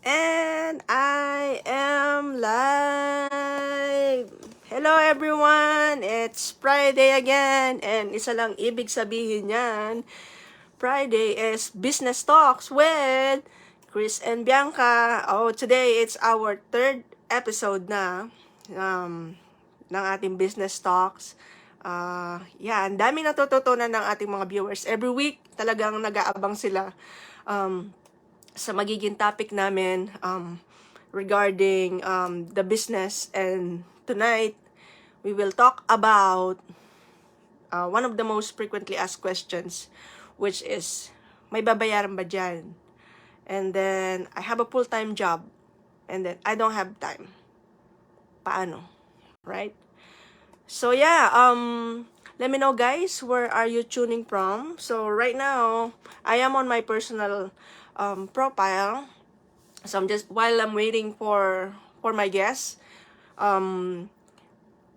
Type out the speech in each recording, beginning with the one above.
And I am live! Hello everyone! It's Friday again! And isa lang ibig sabihin yan, Friday is Business Talks with Chris and Bianca. Oh, today it's our third episode na ng ating Business Talks. Ang dami natututunan ng ating mga viewers. Every week, talagang nag-aabang sila sa magiging topic namin regarding the business. And tonight, we will talk about one of the most frequently asked questions, which is, may babayaran ba dyan? And then, I have a full-time job. And then, I don't have time. Paano? Right? So yeah, let me know guys, where are you tuning from? So right now, I am on my personal profile. So while I'm waiting for my guests, kung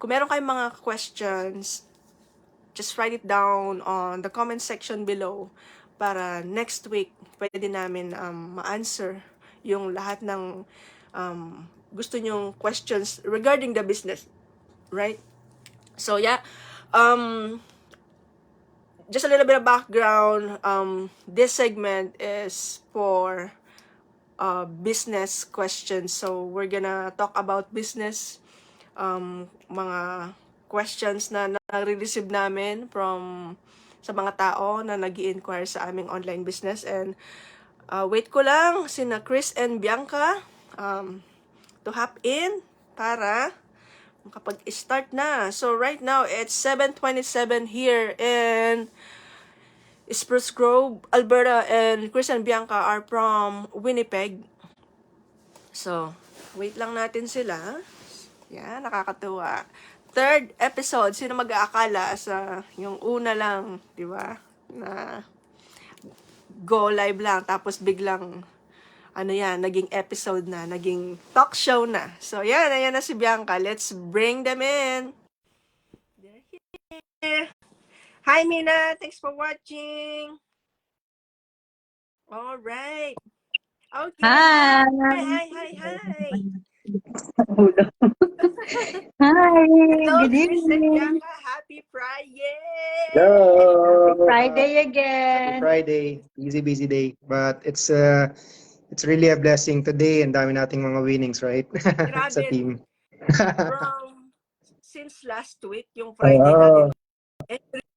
meron kayong mga questions, just write it down on the comment section below para next week pwede namin ma-answer yung lahat ng gusto nyong questions regarding the business, right? So yeah, just a little bit of background. This segment is for business questions. So we're gonna talk about business, mga questions na nare-receive namin from sa mga tao na nag-i-inquire sa aming online business. And wait ko lang sina Chris and Bianca to hop in para makapag-start na. So right now, it's 7:27 here in Spruce Grove, Alberta, and Chris and Bianca are from Winnipeg. So, wait lang natin sila. Yan, nakakatuwa. Third episode, sino mag-aakala sa yung una lang, di ba? Na go live lang, tapos biglang naging episode na, naging talk show na. So, yan, ayan na si Bianca. Let's bring them in. They're here. Hi, Mina. Thanks for watching. All right. Okay. Hi. Hi. Hi. Hello, Good Chris and evening. Bianca. Happy Friday. Happy Hello. Friday Happy again. Friday. Busy day. But it's really a blessing today. And dami nating mga winnings, right? Sa Grabe. team. From since last week, yung Friday natin,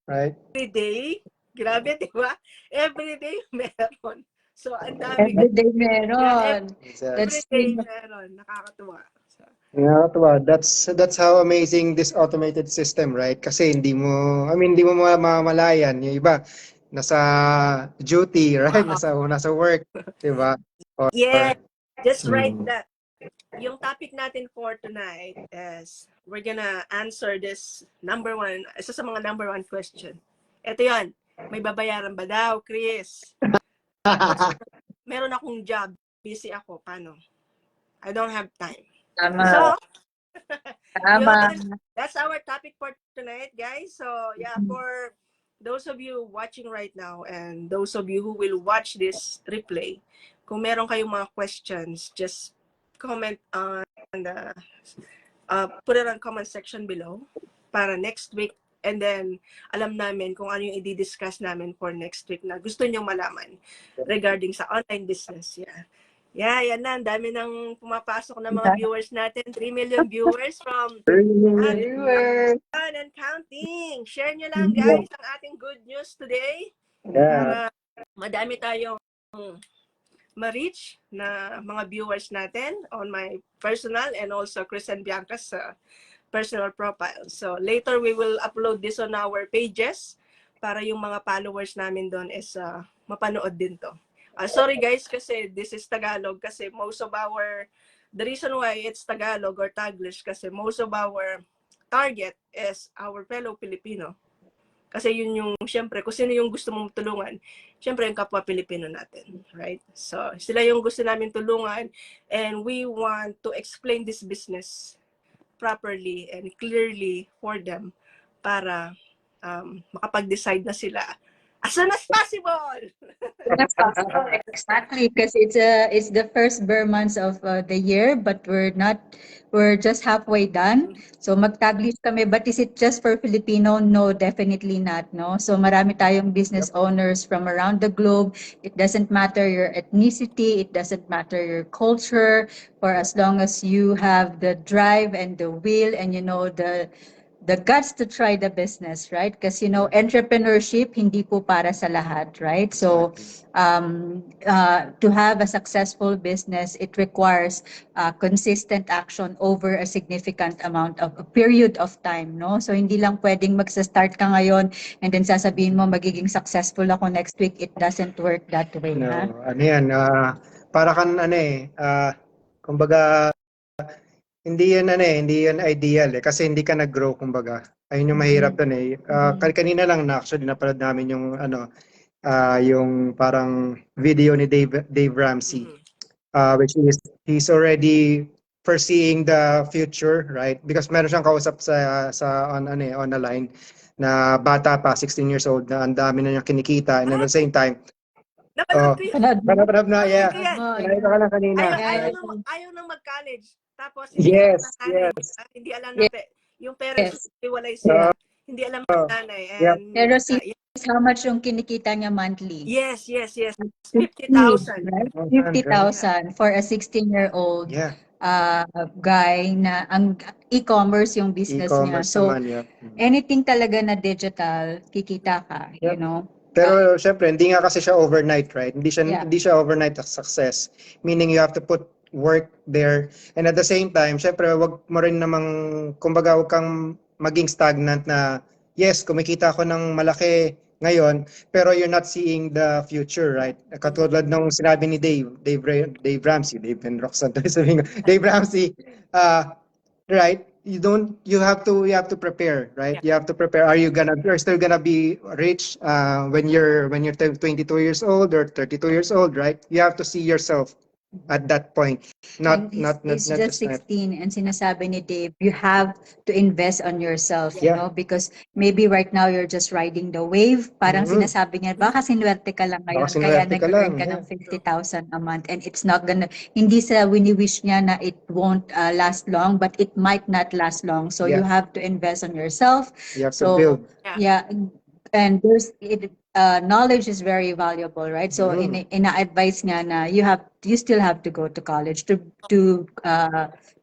Right? every day, grabe, di ba? Every day meron. So, ang dami. Everyday meron. Every day meron. Nakakatuwa. So, Nakakatuwa. That's how amazing this automated system, right? Kasi hindi mo mamamalayan. Yung iba, nasa duty, right? Nasa work, di ba? yeah, just right that. Yung topic natin for tonight is we're gonna answer this isa sa mga number one question. Ito yon, may babayaran ba daw, Chris? Meron akong job, busy ako, paano? I don't have time. Tama. So, Tama. that's our topic for tonight, guys. So, yeah, for those of you watching right now and those of you who will watch this replay, kung meron kayong mga questions, just comment on the put it on comment section below para next week, and then alam namin kung ano yung i-discuss namin for next week na gusto nyo malaman regarding sa online business. Yan na, ang dami nang pumapasok na mga viewers natin. 3 million viewers from Viewers. and counting. Share nyo lang guys ang ating good news today. Yeah. Para madami tayong ma-reach na mga viewers natin on my personal and also Chris and Bianca's personal profile. So later we will upload this on our pages para yung mga followers namin doon is mapanood din to. Sorry guys kasi this is Tagalog kasi the reason why it's Tagalog or Taglish kasi most of our target is our fellow Filipino. Kasi yun yung, syempre, kung sino yung gusto mong tulungan, syempre yung kapwa Pilipino natin, right? So, sila yung gusto namin tulungan and we want to explain this business properly and clearly for them para makapag-decide na sila As soon as possible. Exactly, because it's the first bare months of the year, but we're just halfway done. So magtaglish kami, but is it just for Filipino? No, definitely not, no. So marami tayong business owners from around the globe. It doesn't matter your ethnicity, it doesn't matter your culture, for as long as you have the drive and the will and the guts to try the business, right? Because entrepreneurship hindi po para sa lahat, right? So to have a successful business, it requires consistent action over a significant amount of a period of time, no? So hindi lang pwedeng magsa-start ka ngayon and then sasabihin mo magiging successful ako next week. It doesn't work that way, No, ha? ano yan, para kan kumbaga, hindi yan ideal kasi hindi ka nag-grow kumbaga. Ayun yung mahirap dun eh. Kanina lang na actually napanood namin yung yung parang video ni Dave Ramsey, which is he's already foreseeing the future, right? Because meron siyang kausap on the line na bata pa, 16 years old, na ang dami na niya kinikita, and at the same time, Napanood ko yun. Panap na, yeah. Napanood ko yan. Sinabi ko ka lang kanina. Ayaw nang mag-college. Tapos, Yes, hindi alam na, yung parents, iwalay sila. Hindi alam ng nanay. And, Pero how much yung kinikita niya monthly? Yes. 50,000. Right? 50,000 for a 16-year-old Yeah. guy na ang e-commerce yung business niya. E-commerce So, naman, yeah. anything talaga na digital, kikita ka, you Yep. know? Pero syempre, hindi nga kasi siya overnight, right? Hindi Yeah. siya overnight success. Meaning you have to put work there. And at the same time, syempre, wag mo rin namang, kumbaga, wag kang maging stagnant na, yes, kumikita ako ng malaki ngayon, pero you're not seeing the future, right? Katulad nung sinabi ni Dave Ramsey, Dave and Roxanne, Dave Ramsey, right? You have to prepare, right? You have to prepare. You're still gonna be rich when you're 22 years old or 32 years old, right? You have to see yourself at that point. He's just 16 and sinasabi ni Dave, you have to invest on yourself, you know, because maybe right now you're just riding the wave. Parang sinasabi niya, baka sinuwerte ka lang ngayon, kaya nag-earn ka ng 50,000 a month, and it's not gonna, hindi sa wini-wish niya na it won't last long, but it might not last long. So you have to invest on yourself. You have to build. Yeah, and knowledge is very valuable, right? So ina-advise nga na you still have to go to college to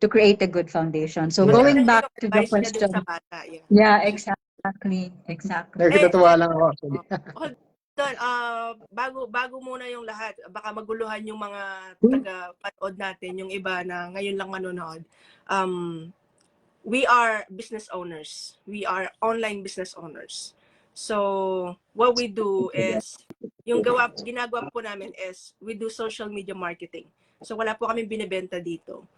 create a good foundation. So going back to the question. Yeah, exactly. Nagtatawa lang ako actually. Hold on, bago muna yung lahat, baka maguluhan yung mga taga-panood natin, yung iba na ngayon lang manonood. We are business owners. We are online business owners. So, what we do is, yung ginagawa po namin is, we do social media marketing. So, wala po kami binibenta dito.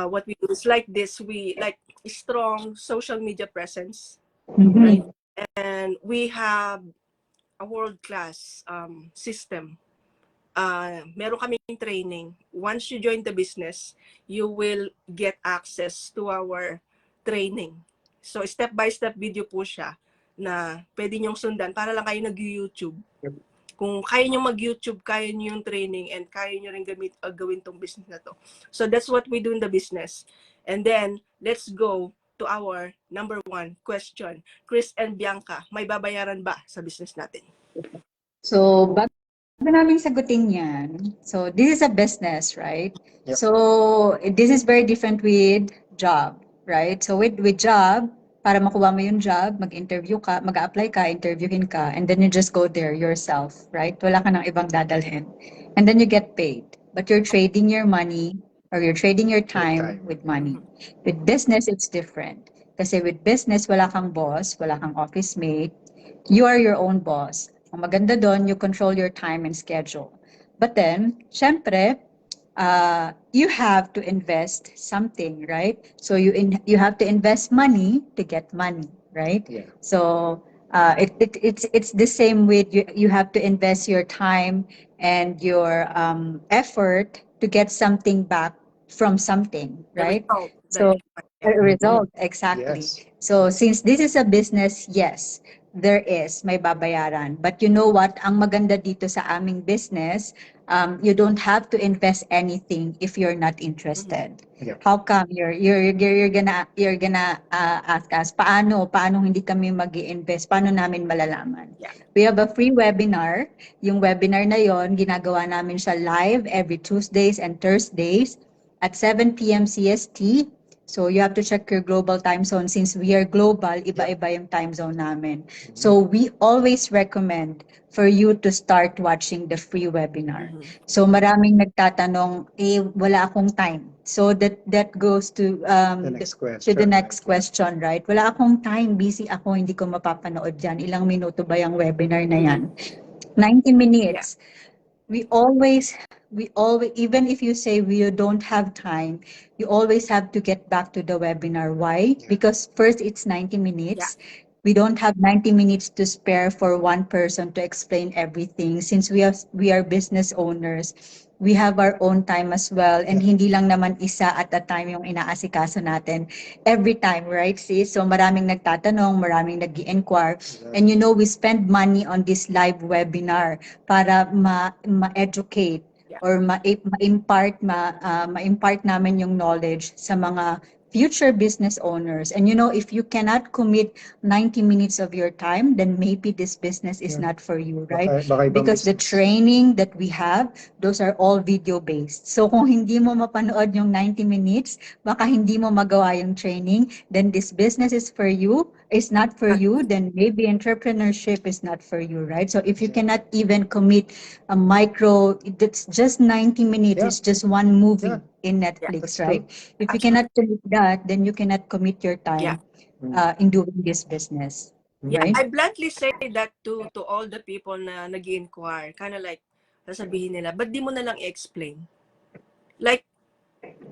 What we do is like this, we like strong social media presence. Right? And we have a world-class system. Meron kaming training. Once you join the business, you will get access to our training. So, step-by-step video po siya na pwede nyong sundan para lang kayo nag-YouTube. Kung kaya nyo mag-YouTube, kaya nyo yung training, and kaya nyo rin gawin tong business na to. So that's what we do in the business. And then, let's go to our number 1 question. Chris and Bianca, may babayaran ba sa business natin? So, bago namin sagutin yan, so this is a business, right? Yep. So, this is very different with job, right? So, with job, para makuha mo yung job, mag-interview ka, mag-apply ka, interviewin ka, and then you just go there yourself, right? Wala ka ng ibang dadalhin. And then you get paid. But you're trading your money or you're trading your time with money. With business, it's different. Kasi with business, wala kang boss, wala kang office mate. You are your own boss. Ang maganda doon, you control your time and schedule. But then, syempre, you have to invest something, right? So you have to invest money to get money, right? Yeah. So it's the same with you have to invest your time and your effort to get something back from something, right? A result, exactly. Yes. So since this is a business, yes, there is, may babayaran. But you know what? Ang maganda dito sa aming business, you don't have to invest anything if you're not interested. Yep. How come you're gonna ask us paano hindi kami mag-i-invest? Paano namin malalaman? Yeah. We have a free webinar. Yung webinar na yon, ginagawa namin siya live every Tuesdays and Thursdays at 7 p.m. CST. So you have to check your global time zone. Since we are global, iba-iba yung time zone namin. So we always recommend for you to start watching the free webinar. So maraming nagtatanong, wala akong time. So that goes to The next question. the next question, right? Wala akong time, busy ako, hindi ko mapapanood yan. Ilang minuto ba yung webinar na yan? 90 minutes. We always, even if you say you don't have time, you always have to get back to the webinar. Why? Because first, it's 90 minutes. We don't have 90 minutes to spare for one person to explain everything. Since we are business owners, we have our own time as well. And hindi lang naman isa at a time yung inaasikaso natin every time, right? See? So maraming nagtatanong, maraming nag-i-inquire. And you know, we spend money on this live webinar para ma-educate or ma-impart namin yung knowledge sa mga future business owners. And you know, if you cannot commit 90 minutes of your time, then maybe this business is not for you, right? Baka ibang Because the business. training that we have, those are all video-based. So kung hindi mo mapanood yung 90 minutes, baka hindi mo magawa yung training, then this business is not for you, then maybe entrepreneurship is not for you, right? So if you cannot even commit a micro, it's just 90 minutes, Yeah. it's just one movie Yeah. in That's Netflix, true. right? If you cannot commit that, then you cannot commit your time in doing this business, Yeah, right? I bluntly say that to all the people na nag-inquire. Kind of like, sasabihin nila, but di mo na lang i-explain? Like,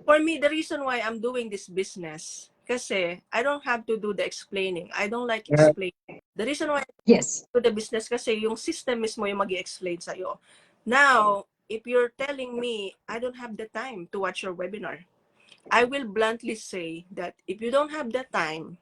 for me, the reason why I'm doing this business, kasi I don't have to do the explaining. I don't like Yeah. explaining. The reason why I Yes. do the business kasi yung system mismo yung mag-i-explain sa'yo. Now, if you're telling me, I don't have the time to watch your webinar, I will bluntly say that if you don't have the time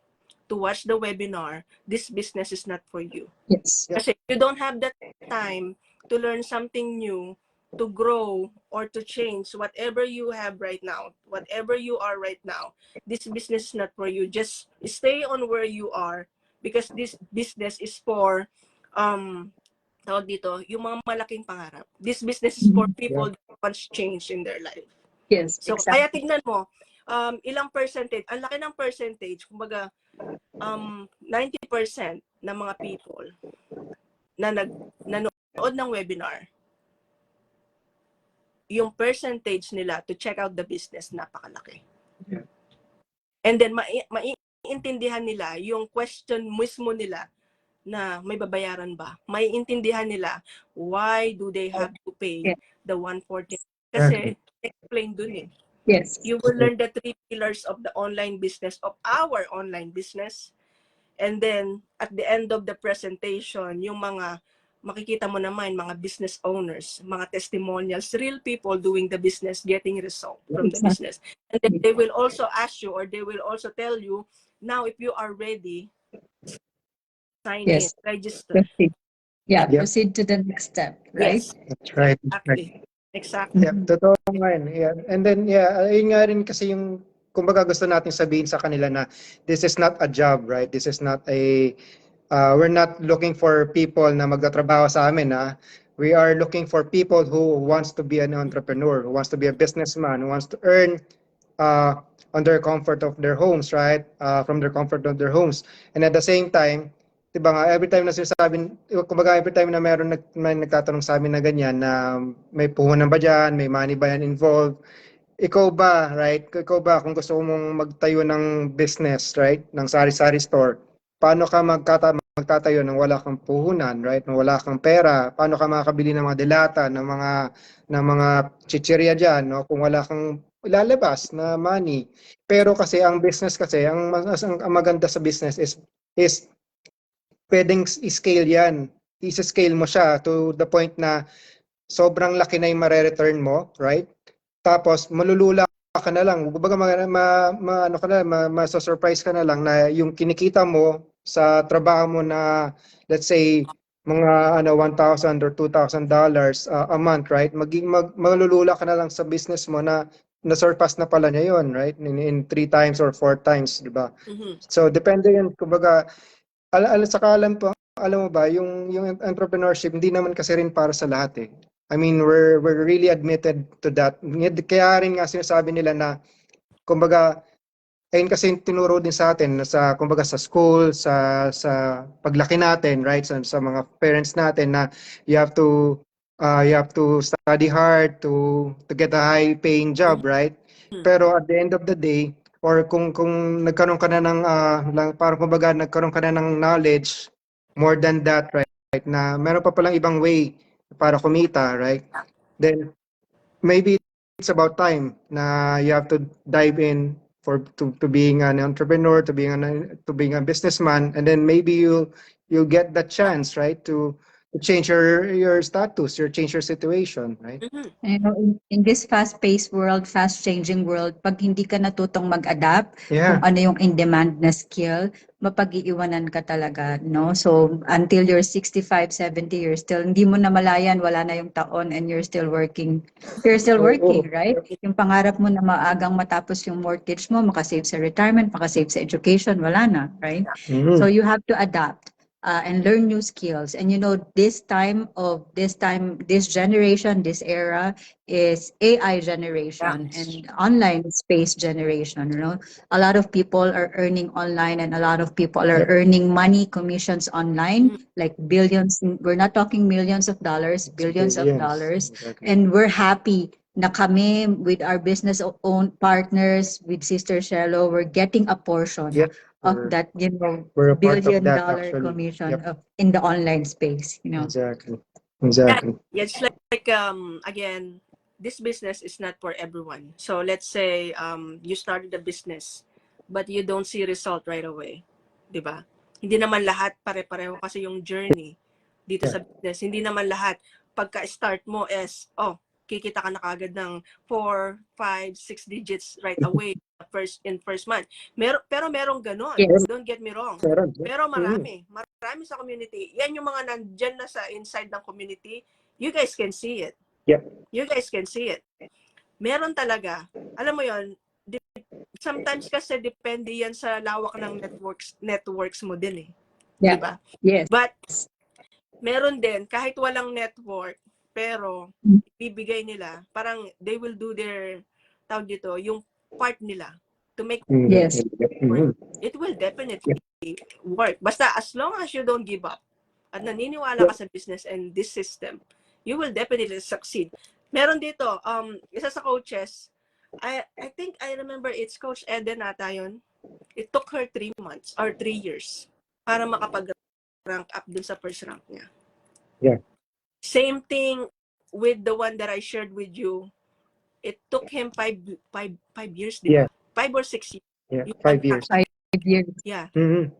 to watch the webinar, this business is not for you. Yes. Kasi you don't have the time to learn something new, to grow, or to change whatever you have right now, whatever you are right now. This business is not for you. Just stay on where you are because this business is for, tawag dito, yung mga malaking pangarap. This business is for people that want change in their life. Yes, So, exactly. kaya tignan mo, ilang percentage, ang laki ng percentage, kumbaga, 90% ng mga people na nanood ng webinar, yung percentage nila to check out the business, napakalaki. Yeah. And then, maiintindihan nila yung question mismo nila na may babayaran ba? Maiintindihan nila why do they have to pay the 140? Kasi, explain dun eh. Yes. You will learn the 3 pillars of the online business, of our online business. And then, at the end of the presentation, yung mga, makikita mo naman, mga business owners, mga testimonials, real people doing the business, getting result from the business. And then they will also ask you, or they will also tell you, now if you are ready, sign in, register. Proceed. Yeah, Yep. proceed to the next step, right? Yes, That's right. That's right. exactly. Yeah, totoo nga yun. Yeah. And then, ayun nga rin kasi yung, kumbaga gusto natin sabihin sa kanila na this is not a job, right? This is not we're not looking for people na magtatrabaho sa amin, ha? We are looking for people who wants to be an entrepreneur, who wants to be a businessman, who wants to earn on their comfort of their homes, right? From their comfort of their homes. And at the same time, diba nga, every time na sinasabi, kumbaga every time na may nagtatanong sa amin na ganyan, na may puhunan ba dyan, may money ba yan involved, ikaw ba, right? Ikaw ba, kung gusto mong magtayo ng business, right? Ng sari-sari store, paano ka magtatayo ng wala kang puhunan, right? Nang wala kang pera, paano ka makakabili ng mga delata, ng mga chichirya dyan, no? Kung wala kang ilalabas na money. Pero kasi ang business kasi, ang maganda sa business is pwedeng i-scale yan. I-scale mo siya to the point na sobrang laki na yung mare-return mo, right? Tapos malulula ka na lang. Kumbaga ano ka na, ma-surprise ka na lang na yung kinikita mo sa trabaho mo na, let's say, mga $1,000 or $2,000 a month, right? Malulula ka na lang sa business mo na na-surpass na pala niya yun, right? In 3 times or 4 times, di ba? Mhm. So, depende yun. Kumbaga, saka alam mo ba, yung entrepreneurship, hindi naman kasi rin para sa lahat eh. I mean, we're really admitted to that. Kaya rin nga sinasabi nila na, kumbaga, ayun kasi yung tinuro din sa atin sa kumbaga sa school, sa paglaki natin, right? Sa mga parents natin na you have to study hard to get a high paying job, right? Pero at the end of the day, or kung nagkaroon ka na ng parang kumbaga nagkaroon ka na ng knowledge more than that, right? Na meron pa palang ibang way para kumita, right? Then maybe it's about time na you have to dive in to being an entrepreneur, to being a businessman, and then maybe you'll get that chance, right, to change your status, change your situation, right? Mhm. You know, in this fast-paced world, fast-changing world, pag hindi ka natutong mag-adapt Yeah. kung ano yung in-demand na skill, mapag-iiwanan ka talaga, no? So, until you're 65, 70 years still, hindi mo na malayan, wala na yung taon and you're still working. You're still working, right? Yung pangarap mo na maagang matapos yung mortgage mo, makasave sa retirement, makasave sa education, wala na, right? Mhm. So, you have to adapt. And learn new skills. And you know, this generation, this era is AI generation and online space generation. You know, a lot of people are earning online, and a lot of people are earning money commissions online, like billions. We're not talking millions of dollars, billions of dollars, Exactly. and we're happy na kami with our business owned partners with Sister Shello, we're getting a portion Yep. of that, you know, We're a part of billion that dollar actually. commission Yep. in the online space, you know. Exactly. Yeah, Exactly. it's like again, this business is not for everyone. So let's say you started a business but you don't see result right away. 'Di ba? Hindi naman lahat pare-pareho kasi yung journey dito sa business. Hindi naman lahat pagka-start mo is kikita ka na kagad ng 4, 5, 6 digits right away first month. Pero merong ganon. Yes. Don't get me wrong. Meron. Pero Mhm. marami sa community. Yan yung mga nandyan na sa inside ng community. You guys can see it. Yep. You guys can see it. Meron talaga. Alam mo yon, sometimes kasi depende yan sa lawak ng networks mo din eh. Yeah. Diba? Yes. But meron din, kahit walang network, pero ibibigay nila, parang they will do their, tawag dito, yung part nila to make Yes. Mhm. it will definitely work. Basta as long as you don't give up at naniniwala ka sa business and this system, you will definitely succeed. Meron dito, isa sa coaches, I think I remember it's Coach Eden ata yun. It took her 3 months or 3 years para makapag-rank up dun sa first rank niya. Yeah. Same thing with the one that I shared with you. It took him 5 years, di ba? Yeah. 5 or 6 years. Yeah. Yung 5 years. 5 years. Yeah. Mhm.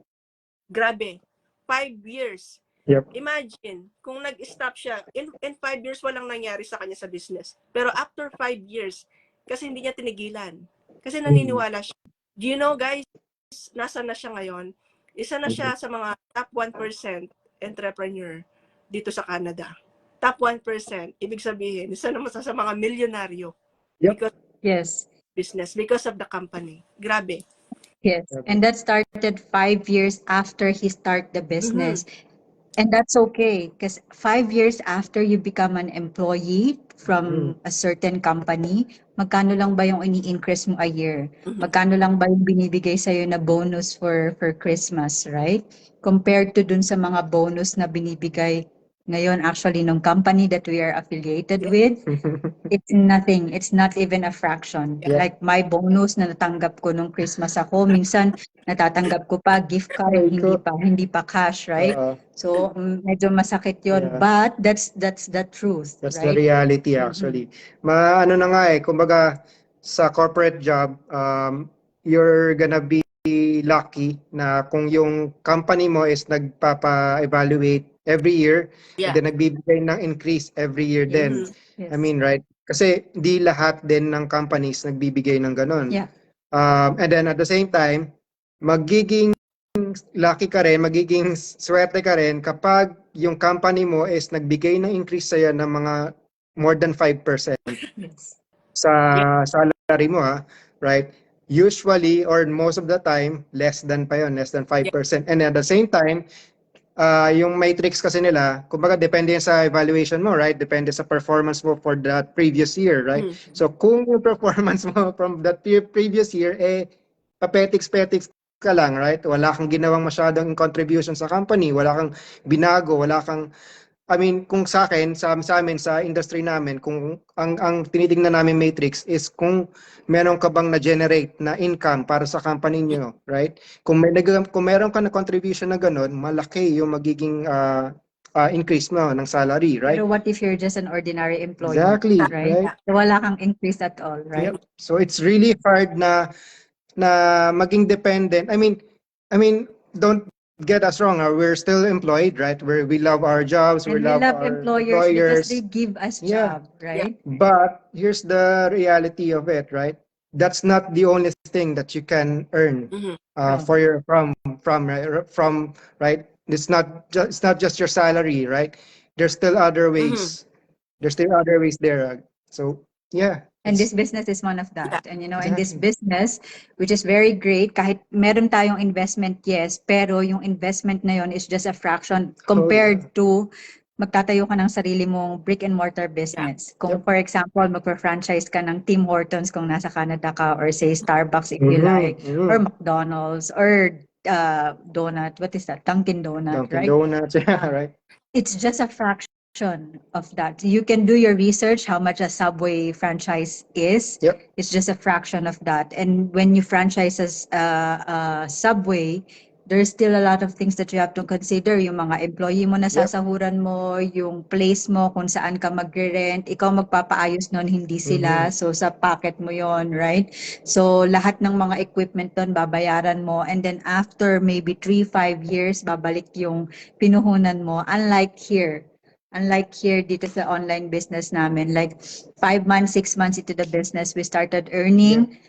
Grabe. 5 years. Yep. Imagine, kung nag-stop siya, in 5 years walang nangyari sa kanya sa business. Pero after 5 years, kasi hindi niya tinigilan. Kasi naniniwala siya. Do you know guys, nasa na siya ngayon? Isa na siya sa mga top 1% entrepreneur dito sa Canada. Top 1%. Ibig sabihin, isa naman sa mga milyonaryo. Yep. Because Yes. business, because of the company. Grabe. Yes. And that started 5 years after he started the business. And that's okay, because 5 years after you become an employee from a certain company, magkano lang ba yung ini-increase mo a year? Magkano lang ba yung binibigay sa'yo na bonus for Christmas, right? Compared to dun sa mga bonus na binibigay ngayon actually ng company that we are affiliated with, it's nothing. It's not even a fraction. Yeah. Like my bonus na natanggap ko nung Christmas ako, minsan natatanggap ko pa gift card, hindi pa cash, right? So medyo masakit 'yon, Yeah. but that's the truth, That's right? the reality actually. Ano na nga kumbaga sa corporate job, you're gonna be lucky na kung yung company mo is nagpapa-evaluate every year, and then nagbibigay ng increase every year din. Yes. I mean, right? Kasi di lahat din ng companies nagbibigay ng ganun. Yeah. And then at the same time, magiging lucky ka rin, magiging swerte ka rin kapag yung company mo is nagbigay ng increase sa'yo ng mga more than 5% Yes. sa salary mo, right? Usually or most of the time, less than pa yun, less than 5%. And at the same time, yung matrix kasi nila, kumbaga depende yan sa evaluation mo, right? Depende sa performance mo for that previous year, right? So kung yung performance mo from that previous year, papetiks-petiks ka lang, right? Wala kang ginawang masyadong contribution sa company, wala kang binago, wala kang I mean, kung sa akin, sa amin, sa industry namin, kung ang tinitingnan namin matrix is kung meron ka bang na-generate na income para sa company nyo, right? Kung meron ka na contribution na ganun, malaki yung magiging increase mo ng salary, right? Pero what if you're just an ordinary employee, Exactly, right? right? So wala kang increase at all, right? Yep. So it's really hard na maging dependent. I mean, don't get us wrong. We're still employed, right? We love our jobs. And we love love our employers because employers. they give us Yeah. job, right? But here's the reality of it, right? That's not the only thing that you can earn for your from right. It's not just your salary, right? There's still other ways. There's still other ways there. So yeah. And it's- this business is one of that. And you know, in this Exactly. business, which is very great, kahit meron tayong investment, yes, pero yung investment na yon is just a fraction compared to magtatayo ka ng sarili mong brick and mortar business. Kung for example, magpa-franchise ka ng Tim Hortons kung nasa Canada ka, or say Starbucks if you like, or McDonald's, or donut, what is that? Dunkin' Donut, Dunkin' right? Donuts, yeah, right. It's just a fraction of that. You can do your research how much a Subway franchise is. Yep. It's just a fraction of that. And when you franchise as Subway, there's still a lot of things that you have to consider. Yung mga employee mo na sasahuran mo, yung place mo kung saan ka magre-rent, ikaw magpapaayos nun, hindi sila. So sa pocket mo yon, right? So lahat ng mga equipment doon babayaran mo, and then after maybe 3-5 years babalik yung pinuhunan mo. Unlike here dito sa online business namin, like 5 months, 6 months into the business, we started earning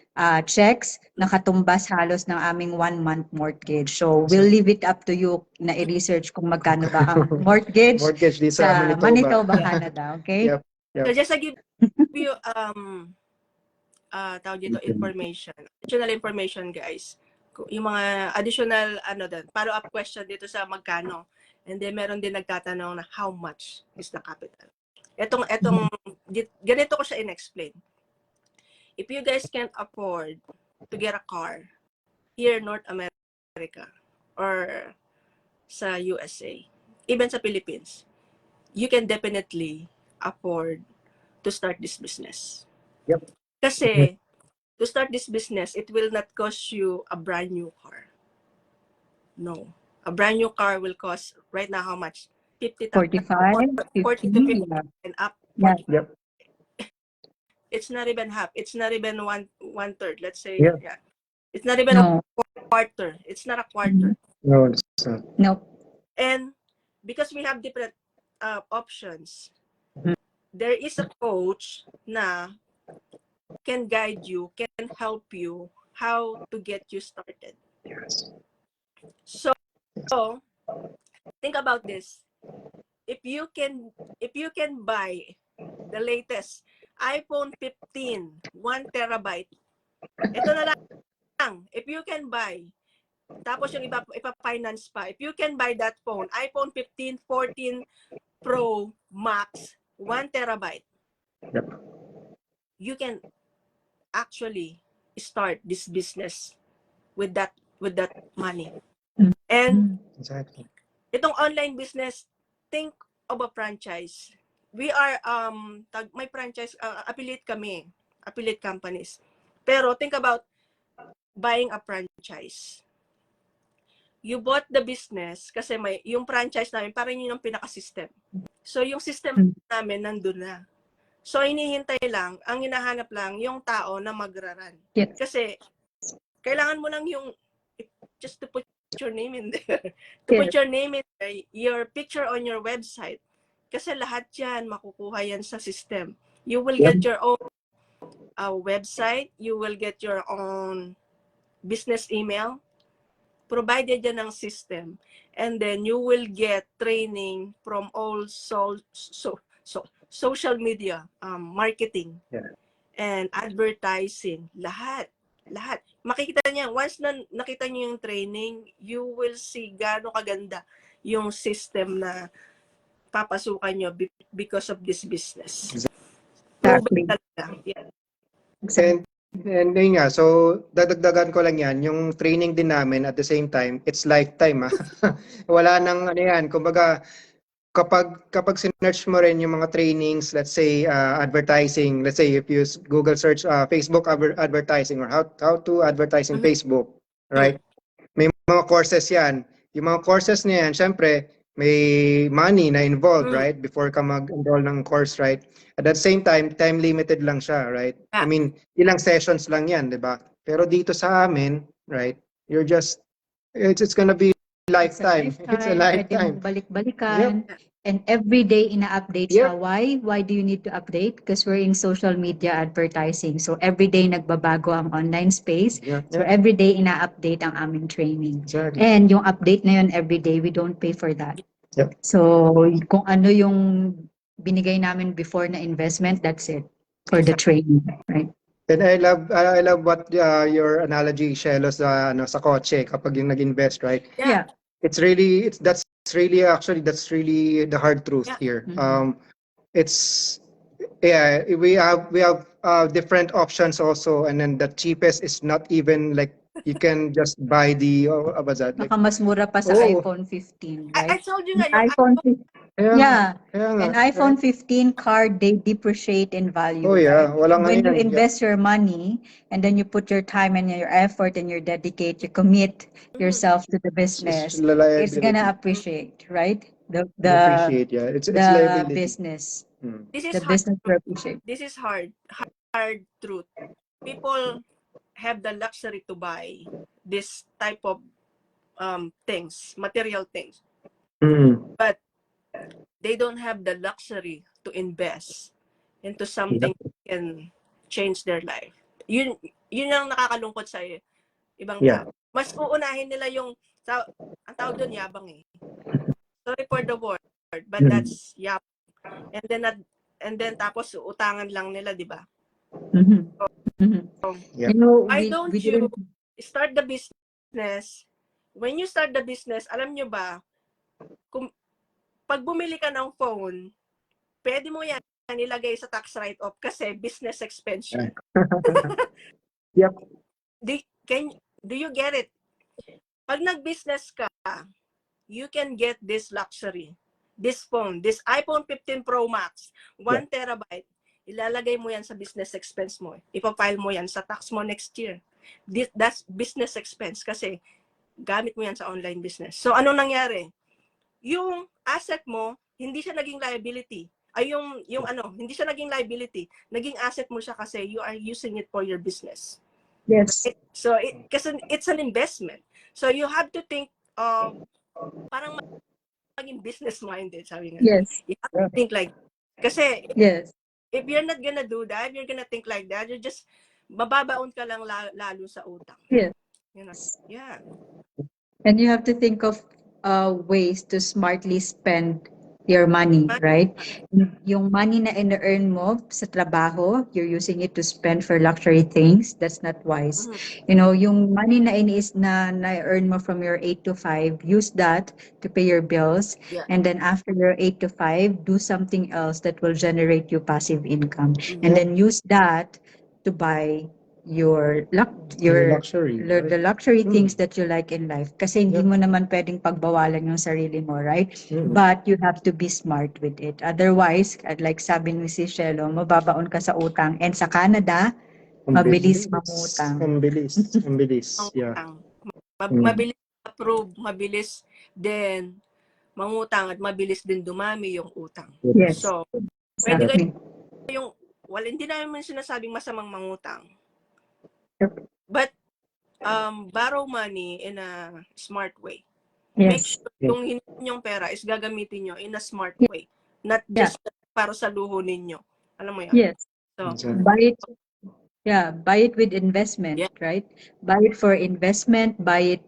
checks na katumbas halos ng aming 1 month mortgage. So we'll leave it up to you na i-research kung magkano ba ang mortgage Dito sa Manitoba, Canada. Okay? Yep. So just to give you tawag dito additional information guys. Yung mga additional follow-up question dito sa magkano. And then meron din nagtatanong na how much is the capital. Ganito ko siya in-explain. If you guys can't afford to get a car here in North America or sa USA, even sa Philippines, you can definitely afford to start this business. Yep. Kasi to start this business, it will not cost you a brand new car. No. A brand new car will cost right now how much? 50,000. 45, 40 to 50 and up. Yeah. Yep. It's not even half. It's not even one third. Let's say, Yeah. It's not even a quarter. It's not a quarter. No, it's not. No. And because we have different options, there is a coach na can guide you, can help you how to get you started. Yes. So think about this. If you can buy the latest iPhone 15, 1 terabyte. Ito na lang. If you can buy, tapos yung ipa-finance pa. If you can buy that phone, iPhone 15, 14 Pro Max, 1 terabyte. Yep. You can actually start this business with that money. And Exactly. itong online business, think of a franchise. We are may franchise affiliate companies. Pero think about buying a franchise. You bought the business kasi yung franchise namin parang yun yung pinaka-system. So yung system namin nandun na. So hinihintay lang, ang hinahanap lang yung tao na magra-run. Yes. Kasi kailangan mo lang yung just to put your name in there. Put your name in there, your picture on your website. Kasi lahat yan, makukuha yan sa system. You will get your own website, you will get your own business email, provided yan ng system, and then you will get training from all social media, marketing, and advertising, lahat. Makikita niya, once na nakita niyo yung training, you will see gaano kaganda yung system na papasukan nyo because of this business. Exactly. Proven talaga. Yeah. And yun nga, so dadagdagan ko lang yan, yung training din namin at the same time, it's lifetime Wala nang ano yan, kumbaga kapag sinearch mo rin yung mga trainings, let's say advertising, let's say if you Google search Facebook advertising or how to advertise in Facebook, right? May mga courses yan. Yung mga courses na yan, syempre, may money na involved, right? Before ka mag-enroll ng course, right? At the same time limited lang siya, right? I mean, ilang sessions lang yan, di ba? Pero dito sa amin, right? It's gonna be lifetime. It's a lifetime. Pwede mong balik-balikan. And every day ina-update siya. Why? Why do you need to update? Because we're in social media advertising. So every day nagbabago ang online space. So every day ina-update ang aming training. Exactly. And yung update na yun every day, we don't pay for that. So kung ano yung binigay namin before na investment, that's it for the training, right? And I love what your analogy, Shelo, sa kotse kapag yung nag-invest, right? Yeah. That's really the hard truth here. It's we have different options also, and then the cheapest is not even like you can just buy the what's that? Baka mas mura pa sa iPhone 15, right? I told you nga, yung iPhone 15. Kaya An iPhone 15 card, they depreciate in value. Oh yeah, walang When you yan. invest your money and then you put your time and your effort and you dedicate, you commit yourself to the business, it's gonna appreciate, right? Appreciate, yeah. It's The liability. business. This is The hard. business will appreciate. This is hard truth. People have the luxury to buy this type of things, material things, but they don't have the luxury to invest into something that can change their life. Yun ang nakakalungkot sa ibang tao. Mas uunahin nila yung ang tawag doon yabang Sorry for the word, but that's yabang. And then tapos utangan lang nila, di ba? Yeah. You know, Why don't you start the business? When you start the business, alam nyo ba, kung pag bumili ka ng phone, pwede mo yan nilagay sa tax write-off kasi business expense yun. Yep. Do you get it? Pag nag-business ka, you can get this luxury. This phone, this iPhone 15 Pro Max, 1 terabyte, ilalagay mo yan sa business expense mo. Ipapile mo yan sa tax mo next year. That's business expense kasi gamit mo yan sa online business. So, ano nangyari? Yung asset mo, hindi siya naging liability. Hindi siya naging liability. Naging asset mo siya kasi you are using it for your business. Yes. Kasi it's an investment. So, you have to think of, parang maging business-minded, sabi nga. Yes. You have to think like, kasi, yes. If you're not gonna do that, you're gonna think like that, you're just, mababaon ka lang lalo sa utang. Yes. You know? Yeah. And you have to think of ways to smartly spend your money, right? Yung money na ina-earn mo sa trabaho, you're using it to spend for luxury things. That's not wise. You know, yung money na na-earn mo from your 8 to 5, use that to pay your bills. Yeah. And then after your 8 to 5, do something else that will generate you passive income. And then use that to buy your luxury, the luxury things that you like in life, kasi hindi mo naman pwedeng pagbawalan yung sarili mo, right? But you have to be smart with it, otherwise, like sabi ni si Shelo, mababaon ka sa utang, and sa Canada mabilis mangutang. Mabilis. Yeah. Mabilis approve, mabilis din mangutang, at mabilis din dumami yung utang. Yes. So pwede kayong hindi namin sinasabing masamang mangutang. But borrow money in a smart way. Yes. Make sure yung inyong pera is gagamitin nyo in a smart way. Not just para sa luho ninyo. Alam mo yan? Yes. So, buy it with investment, right? Buy it for investment, buy it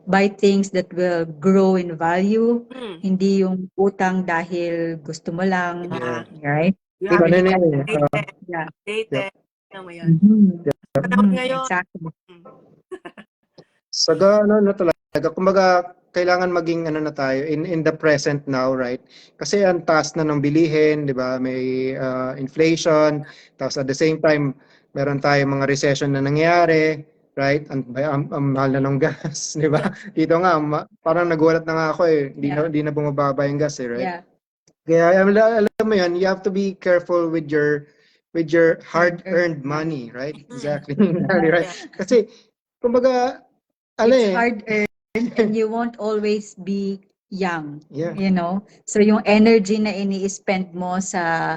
buy things that will grow in value, Mm. hindi yung utang dahil gusto mo lang, Yeah. right? You have to Ano be na yun, updated. Yeah. Updated. Alam mo yun. Mhm. Sa panahon Mhm, ngayon, exactly. ano na talaga, kumbaga, kailangan maging ano na tayo in the present now, right? Kasi ang taas na ng bilihin, 'di ba? May inflation, tapos at the same time, meron tayong mga recession na nangyayari, right? Ang mahal na ng gas, 'di ba? Dito nga, parang nagulat na nga ako eh, hindi na bumababa yung gas eh, right? Yeah. Kaya alam mo yan, you have to be careful with your hard-earned money, right? Exactly. Exactly, right? Kasi kumbaga, ano It's eh, hard earned and you won't always be young, yeah. you know? So yung energy na ini-spend mo sa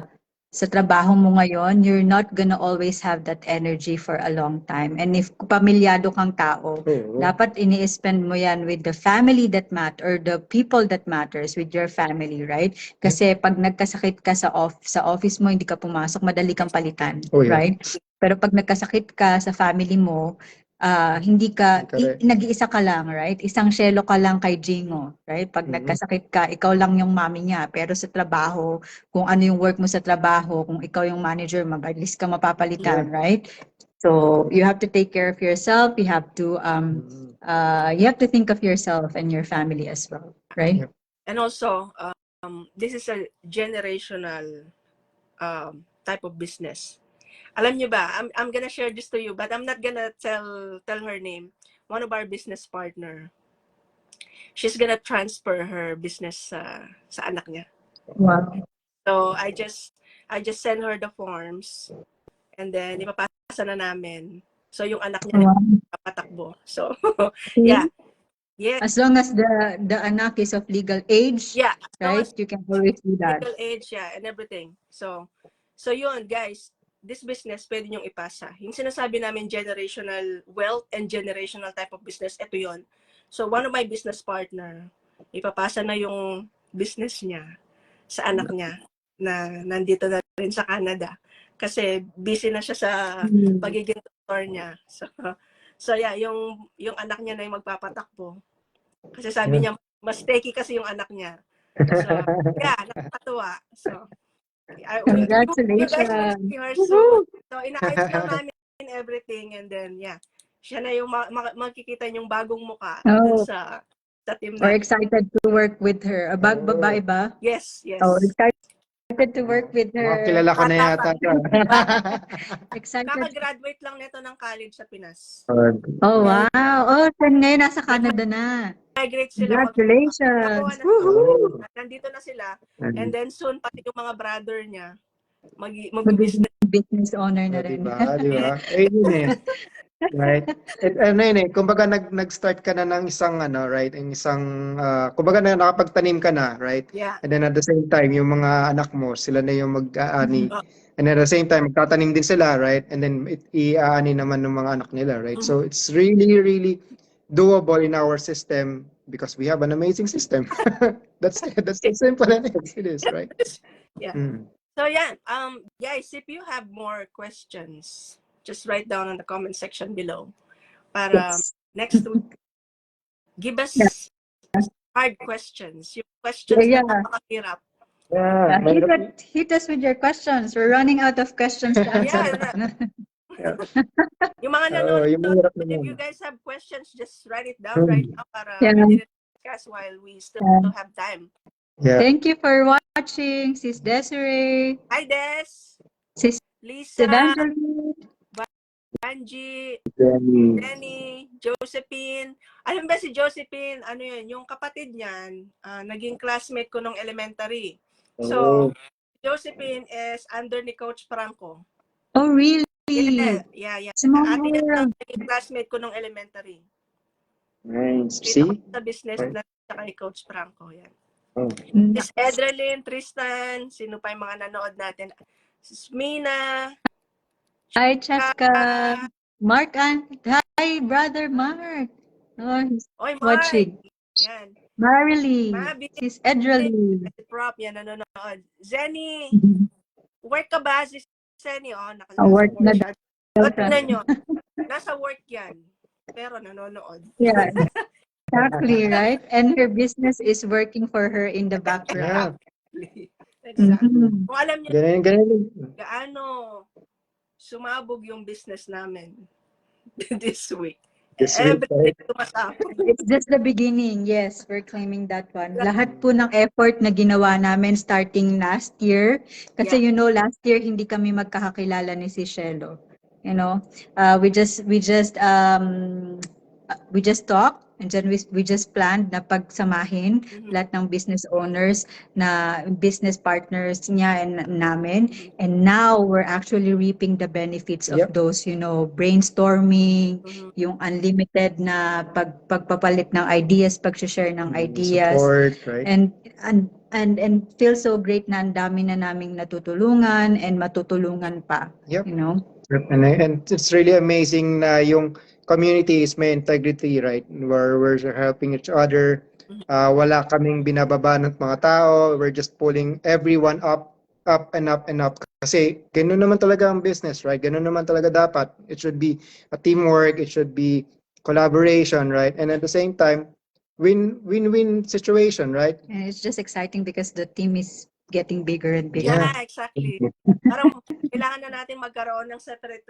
trabaho mo ngayon, you're not gonna always have that energy for a long time. And if pamilyado kang tao, Oo. dapat ini-spend mo yan with the family that matter or the people that matters with your family, right? Kasi pag nagkasakit ka sa office mo, hindi ka pumasok, madali kang palitan, Oh, yeah. right? Pero pag nagkasakit ka sa family mo, hindi ka, Correct. nag-iisa ka lang, right? Isang shelo ka lang kay Jingo, right? Pag Mhm. nagkasakit ka, ikaw lang yung mami niya. Pero sa trabaho, kung ano yung work mo sa trabaho, kung ikaw yung manager, at least ka mapapalitan, right? So you have to take care of yourself. You have to think of yourself and your family as well, right? Yep. and also, this is a generational type of business. Alam niyo ba, I'm gonna share this to you, but I'm not gonna tell her name. One of our business partner, she's gonna transfer her business sa anak niya. Wow. So I just send her the forms, and then ipapasa na namin. So yung anak niya Wow. papatakbo. So yeah. Yes. As long as the anak is of legal age, Yeah. As long right? as You can always do that. legal age, yeah, and everything. So yun, guys, this business, pwede niyong ipasa. Yung sinasabi namin, generational wealth and generational type of business, ito yun. So, one of my business partner, ipapasa na yung business niya sa anak niya na nandito na rin sa Canada. Kasi busy na siya sa pagiging tutor niya. So yeah, yung anak niya na yung magpapatakbo. Kasi sabi niya, mas techy kasi yung anak niya. So, yeah, nakakatuwa. So, you guys will Congratulations. see her soon. So, inaayos lang namin everything, and then, yeah, siya na yung makikita yung bagong muka dun Oh, sa team or natin. excited to work with her. Babae ba? Yes. Oh, excited to work with Mga her. kilala ko na yata to. Excited. Kakagraduate lang nito ng college sa Pinas. Oh, wow. Oh, then ngayon nasa Canada na. Migrate sila. Congratulations. Nakuha na Woohoo! nandito na sila. And then soon, pati yung mga brother niya, Magiging mag-business. business owner na rin. Diba? Yun eh. Right? Ano yun eh, kumbaga nag-start ka na ng isang right, yung isang, kumbaga nakapagtanim ka na, right? Yeah. And then at the same time, yung mga anak mo, sila na yung mag-aani. And then at the same time, magtatanim din sila, right? And then i-aani naman ng mga anak nila, right? So it's really, really doable in our system because we have an amazing system. That's as simple as it is, right? Yeah. Mm. So yeah, guys, if you have more questions, just write down in the comment section below. Para next week, give us hard questions. Yung questions na napakahirap. Yeah, Hit us with your questions. We're running out of questions to answer. Yung mga nanonood, yung mahirap if naman. you guys have questions, just write it down right now para Yeah. we didn't discuss while we still have time. Yeah. Thank you for watching, Sis Desiree, Hi, Des. Sis Lisa, Evangeline. Angie, Jenny, Josephine. Alam ba si Josephine, ano yun, yung kapatid niyan, naging classmate ko nung elementary. So, Josephine is under ni Coach Franco. Oh, really? Yeah. Small Ate niya world. naging classmate ko nung elementary. Nice. Dito See? ako sa business na kay Coach Franco. Yan. Oh. Miss Edralyn, Tristan, sino pa yung mga nanood natin? Mina. Hi, Cheska. Mark and hi, brother Mark. Oh, he's Oy, Mark. watching. Yan. Marilee. Mabi. Sis Edralyn. Prop, yan, nanonood. Zenny, work ka ba? Si Zenny, Work na siya. daw O, tingnan nyo. Nasa work yan. pero nanonood. Yeah, exactly, right? And her business is working for her in the Yeah, background. Exactly. Mhm. Kung alam niyo ganyan, ganyan. gaano sumabog yung business namin this week. This week, Everything right? sumasabog. It's just the beginning. Yes, we're claiming that one. Lahat po ng effort na ginawa namin starting last year. Kasi last year hindi kami magkakakilala ni si Shelo. We just talked and then we just planned na pagsamahin lahat ng business owners na business partners niya and namin. And now we're actually reaping the benefits of Yep. those, brainstorming, yung unlimited na pagpapalit ng ideas, pag-share ng ideas. Support, right? And feel so great na ang dami na naming natutulungan and matutulungan pa, Yep. you know. And it's really amazing na yung community is may integrity, right? Where we're helping each other. Wala kaming binababa ng mga tao. We're just pulling everyone up and up and up. Kasi ganun naman talaga ang business, right? Ganun naman talaga dapat. It should be a teamwork. It should be collaboration, right? And at the same time, win-win situation, right? And it's just exciting because the team is getting bigger and bigger. Yeah, exactly. Parang kailangan na natin magkaroon ng separate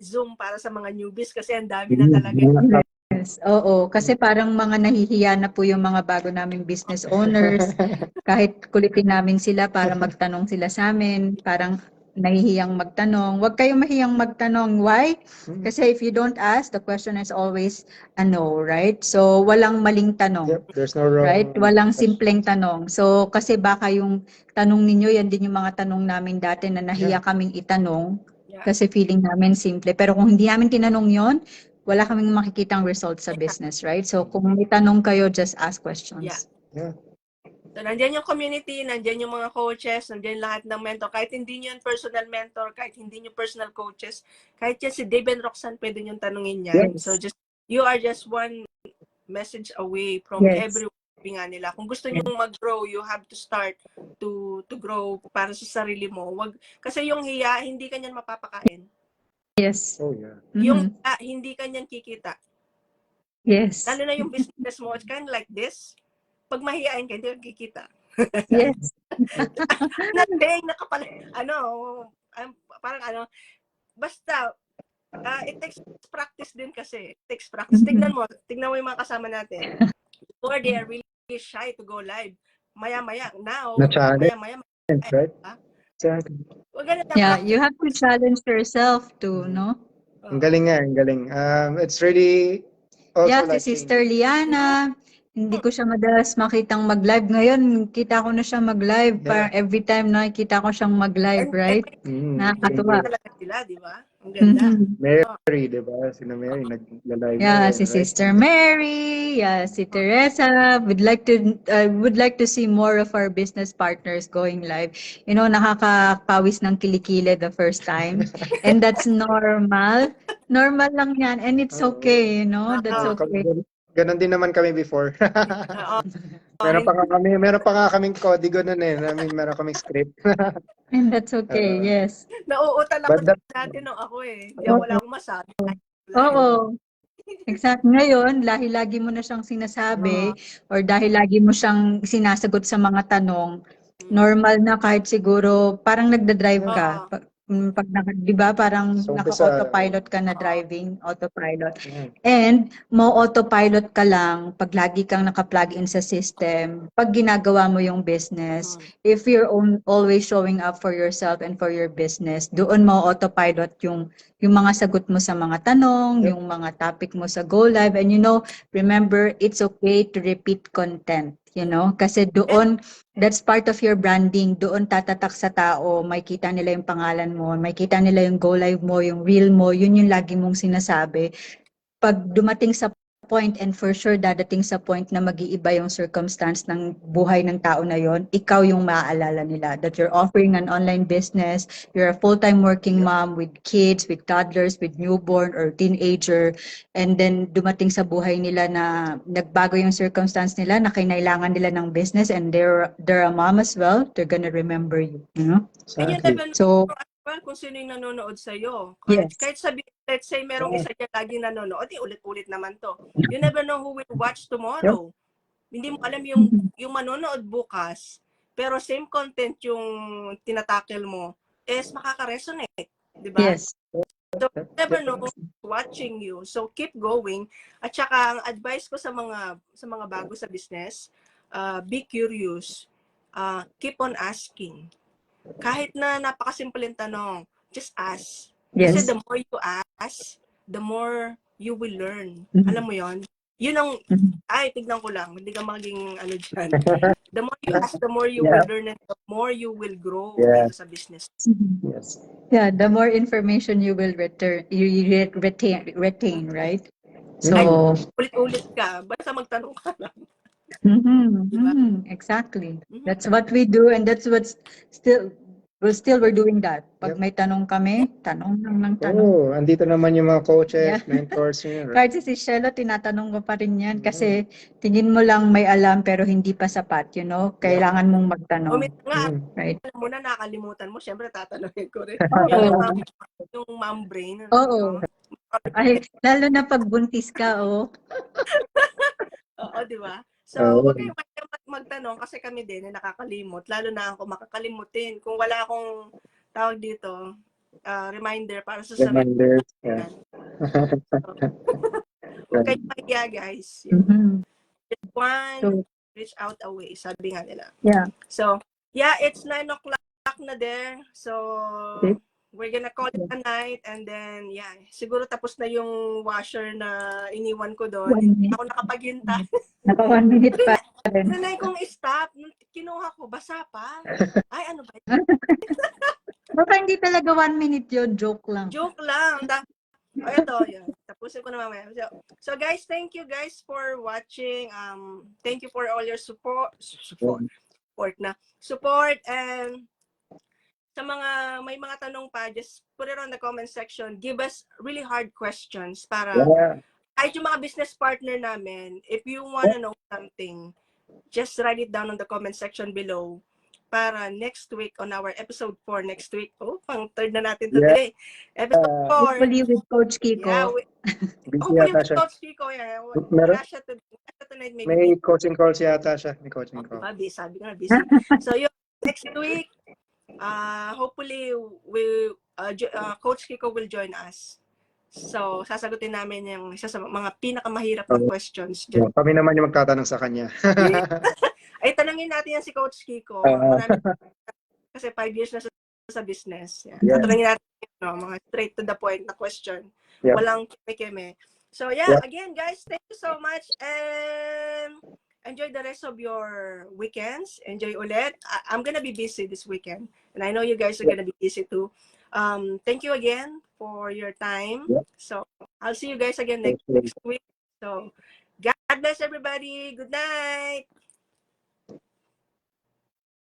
Zoom para sa mga newbies kasi ang dami na talaga. Yes, oo. Kasi parang mga nahihiya na po yung mga bago naming business owners. Kahit kulitin namin sila para magtanong sila sa amin, parang nahihiyang magtanong. Huwag kayong mahiyang magtanong. Why? Kasi if you don't ask, the question is always a no, right? So, walang maling tanong. Yep, there's no wrong. Right? Walang simpleng tanong. So, kasi baka yung tanong ninyo, yan din yung mga tanong namin dati na nahiya kaming itanong. Kasi feeling namin simple. Pero kung hindi namin tinanong yon, wala kaming makikitang results sa business, right? So, kung may tanong kayo, just ask questions. Yeah. So, nandyan yung community, nandyan yung mga coaches, nandyan lahat ng mentor. Kahit hindi nyo yung personal mentor, kahit hindi nyo personal coaches, kahit yan si Dave and Roxanne, pwede nyo tanungin yan. Yes. So, you are just one message away from everyone. Nga nila. Kung gusto nyo mag-grow, you have to start to grow para sa sarili mo. Kasi yung hiya, hindi ka niyan mapapakain. Yes. Oh, yeah. Yung hindi ka niyan kikita. Yes. Lalo na yung business mo, it's kind of like this. Pag mahihain ka, hindi ka kikita. Yes. Nothing, basta, it takes practice din kasi. It takes practice. Tignan mo yung mga kasama natin. Before they are really shy to go live. Maya-maya, now, maya-maya. Right? Exactly. Yeah, you have to challenge yourself to, no? Ang galing nga, ang galing. It's really also Yeah, like si Sister Liana, hindi ko siya madalas makitang mag-live. Ngayon, kita ko na siya mag-live. Parang every time nakikita ko siyang mag-live, right? Nakakatuwa. Talaga sila, di ba? Ang ganda. Mary, di ba? Sina Mary, nag-live. Yeah, si Sister Mary, si Teresa. Would like to see more of our business partners going live. You know, nakakapawis ng kilikili the first time. And that's normal. Normal lang yan. And it's okay, you know? That's okay. Ganon din naman kami before. Meron pa nga kaming kodigo nun eh. Meron kaming script. And that's okay, yes. Nauutal ako dati nung ako eh. Hindi wala akong masabi. Oo. Exact. Ngayon, dahil lagi mo na siyang sinasabi or dahil lagi mo siyang sinasagot sa mga tanong, normal na kahit siguro parang nagda-drive ka. Di ba parang naka-autopilot ka na driving, autopilot. And mo-autopilot ka lang pag lagi kang naka-plug in sa system, pag ginagawa mo yung business. If you're always showing up for yourself and for your business, doon mo-autopilot yung mga sagot mo sa mga tanong, yung mga topic mo sa Go Live. And remember, it's okay to repeat content. Kasi doon, that's part of your branding. Doon tatatak sa tao, makikita nila yung pangalan mo, makikita nila yung Go Live mo, yung reel mo, yun yung lagi mong sinasabi. Pag dumating sa point, and for sure dadating sa point na mag-iiba yung circumstance ng buhay ng tao na yon, ikaw yung maaalala nila that you're offering an online business, you're a full-time working mom with kids, with toddlers, with newborn or teenager, and then dumating sa buhay nila na nagbago yung circumstance nila, na kinailangan nila ng business, and they're a mom as well, they're gonna remember you, Exactly. So, kung sino yung nanonood sa'yo. Yes. Kahit sabi let's say merong isa dyan lagi nanonood, ulit-ulit naman to. You never know who will watch tomorrow. Hindi mo alam yung manonood bukas, pero same content yung tinatakil mo, is makaka-resonate. Di ba? Yes. So, you never know who's watching you. So, keep going. At saka, ang advice ko sa mga bago sa business, be curious. Keep on asking. Kahit na napakasimpleng tanong, just ask. Kasi Yes. the more you ask, the more you will learn. Mhm. Alam mo yon? Yun ang, Mhm. tignan ko lang, hindi ka maging ano dyan. The more you ask, the more you will learn and the more you will grow dito sa business. Yes. Yeah, the more information you will retain, right? So, Ulit-ulit ka, basta magtanong ka lang. Diba? exactly. That's what we do, and that's what's we're doing that. Pag may tanong kami, tanong lang ng tanong. Andito naman yung mga coaches, Yeah. mentors nyo. Kahit si Shelo, tinatanong ko pa rin yan kasi tingin mo lang may alam pero hindi pa sapat, Kailangan mong magtanong, right? Alam mo na, nakalimutan mo, syempre tatanungin ko rin. Oo. Yung mom brain. Oo. Ay, lalo na pag buntis ka, oh. Oo, di ba? So, huwag kayong magtanong kasi kami din nakakalimot. Lalo na ako makakalimutin. Kung wala akong tawag dito, reminder para sa sarili. Reminders. Huwag kayong mahiya, guys. Just one, reach out away. Sabi nga nila. Yeah. So, it's 9 o'clock na there. So, we're gonna call it a night and then, siguro tapos na yung washer na iniwan ko doon. Hindi ako nakapaghintay. Naka 1 minute pa rin. Nanay kong stop, kinuha ko, basa pa. Ay, ano ba yun? Baka hindi talaga 1 minute yun, joke lang. Joke lang. Ito, yun. Tapusin ko na mamaya. So guys, thank you guys for watching. Thank you for all your support and sa may mga tanong pa, just put it on the comment section. Give us really hard questions para kahit yung mga business partner namin, if you wanna know something, just write it down on the comment section below para next week on our episode 4 next week. Pang third na natin today. Episode 4. Hopefully with Coach Kiko. Hopefully with Coach Kiko. Wala siya tonight. May coaching calls yata siya. May coaching call. Sabi nga, busy. So yun, next week, hopefully Coach Kiko will join us. So, sasagutin namin yung isa sa mga pinakamahirap na questions dyan. Kami naman yung magtatanong sa kanya. Ay, tanangin natin yan si Coach Kiko. Kasi 5 years na sa business. Tatanungin natin mga straight to the point na question. Walang keme-keme. So, again, guys, thank you so much. And enjoy the rest of your weekends. Enjoy ulit. I'm gonna be busy this weekend. And I know you guys are gonna be busy too. Thank you again for your time. So, I'll see you guys again next week. So, God bless everybody. Good night.